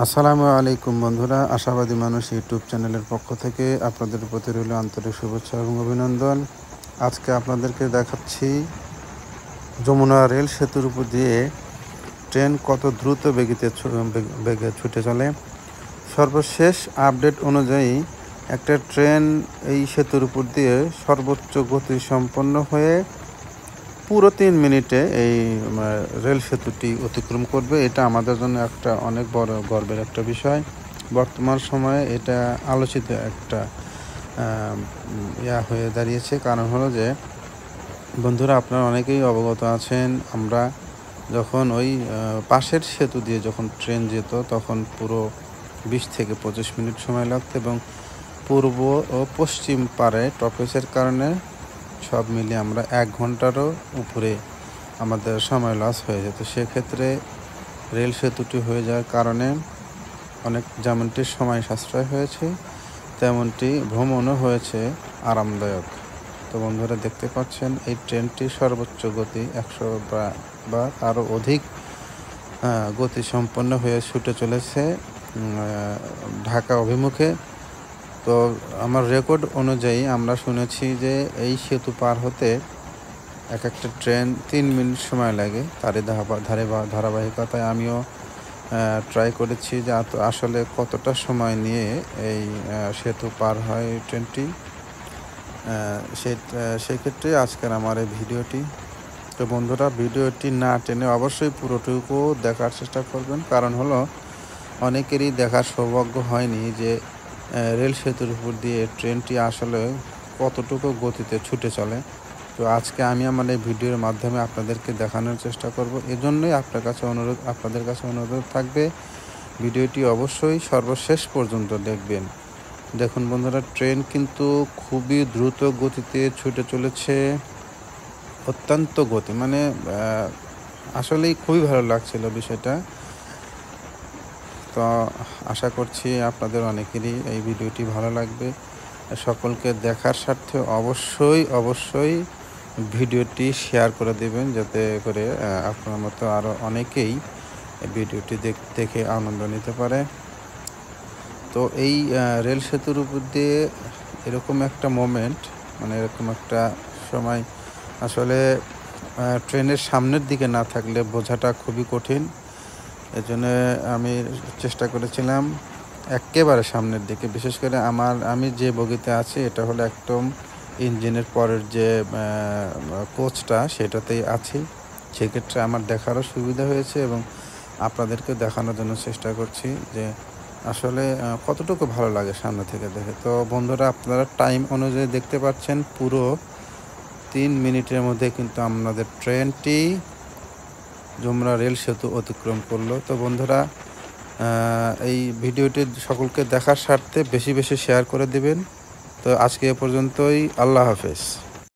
আসসালামু আলাইকুম বন্ধুরা, আশাবাদী মানুষ ইউটিউব চ্যানেলের পক্ষ থেকে আপনাদের প্রতি রইল আন্তরিক শুভেচ্ছা এবং অভিনন্দন। আজকে আপনাদেরকে দেখাচ্ছি যমুনা রেল সেতুর উপর দিয়ে ট্রেন কত দ্রুত বেগে ছুটে চলে। সর্বশেষ আপডেট অনুযায়ী একটা ট্রেন এই সেতুর উপর দিয়ে সর্বোচ্চ গতি সম্পন্ন হয়ে পুরো 3 মিনিটে এই রেল সেতুটি অতিক্রম করবে। এটা আমাদের জন্য একটা অনেক বড় গর্বের একটা বিষয়। বর্তমান সময়ে এটা আলোচিত একটা হয়ে দাঁড়িয়েছে। কারণ হলো যে বন্ধুরা, আপনারা অনেকেই অবগত আছেন, আমরা যখন ওই পাশের সেতু দিয়ে যখন ট্রেন যেত তখন পুরো 20 থেকে 25 মিনিট সময় লাগতো এবং পূর্ব ও পশ্চিম পারে টপেজের কারণে সব মিলিয়ে আমরা 1 ঘন্টারও উপরে আমাদের সময় লস হয়ে যেত। সেক্ষেত্রে রেল সেতুটি হয়ে যাওয়ার কারণে অনেক যেমনটি সময় সাশ্রয় হয়েছে, তেমনটি ভ্রমণও হয়েছে আরামদায়ক। তো বন্ধুরা, দেখতে পাচ্ছেন এই ট্রেনটি সর্বোচ্চ গতি 100 বা আরও অধিক গতি সম্পন্ন হয়ে ছুটে চলেছে ঢাকা অভিমুখে। তো আমার রেকর্ড অনুযায়ী আমরা শুনেছি যে এই সেতু পার হতে এক একটা ট্রেন 3 মিনিট সময় লাগে। ধারাবাহিকতায় আমিও ট্রাই করেছি যে আসলে কতটা সময় নিয়ে এই সেতু পার হয় ট্রেনটি। সেক্ষেত্রে আজকের আমার এই ভিডিওটি। তো বন্ধুরা, ভিডিওটি না টেনে অবশ্যই পুরোটুকু দেখার চেষ্টা করবেন। কারণ হলো অনেকেরই দেখার সৌভাগ্য হয়নি যে রেল সেতুর উপর দিয়ে ট্রেনটি আসলে কতটুকু গতিতে ছুটে চলে। তো আজকে আমি আমার এই ভিডিওর মাধ্যমে আপনাদেরকে দেখানোর চেষ্টা করব। এজন্যই আপনাদের কাছে অনুরোধ থাকবে, ভিডিওটি অবশ্যই সর্বশেষ পর্যন্ত দেখবেন। দেখুন বন্ধুরা, ট্রেন কিন্তু খুবই দ্রুত গতিতে ছুটে চলেছে, অত্যন্ত গতি, মানে আসলেই খুবই ভালো লাগছিল বিষয়টা। তো আশা করছি আপনাদের অনেকেরই এই ভিডিওটি ভালো লাগবে। সকলকে দেখার স্বার্থে অবশ্যই ভিডিওটি শেয়ার করে দেবেন, যাতে করে আপনার মতো আরও অনেকেই ভিডিওটি দেখে আনন্দ নিতে পারে। তো এই রেল সেতুর উপর দিয়ে এরকম একটা মোমেন্ট, মানে এরকম একটা সময় আসলে ট্রেনের সামনের দিকে না থাকলে বোঝাটা খুবই কঠিন। এজন্য আমি চেষ্টা করেছিলাম একেবারে সামনের দিকে। বিশেষ করে আমি যে বগিতে আছি এটা হলো একদম ইঞ্জিনের পরের যে কোচটা সেটাতেই আছি। সেক্ষেত্রে আমার দেখারও সুবিধা হয়েছে এবং আপনাদেরকে দেখানোর জন্য চেষ্টা করছি যে আসলে কতটুকু ভালো লাগে সামনে থেকে দেখে। তো বন্ধুরা, আপনারা টাইম অনুযায়ী দেখতে পাচ্ছেন পুরো 3 মিনিটের মধ্যে কিন্তু আমাদের ট্রেনটি যমুনা রেল সেতু অতিক্রম করলো। তো বন্ধুরা, এই ভিডিওটি সকলকে দেখার স্বার্থে বেশি শেয়ার করে দিবেন। তো আজকে এ পর্যন্তই। আল্লাহ হাফেজ।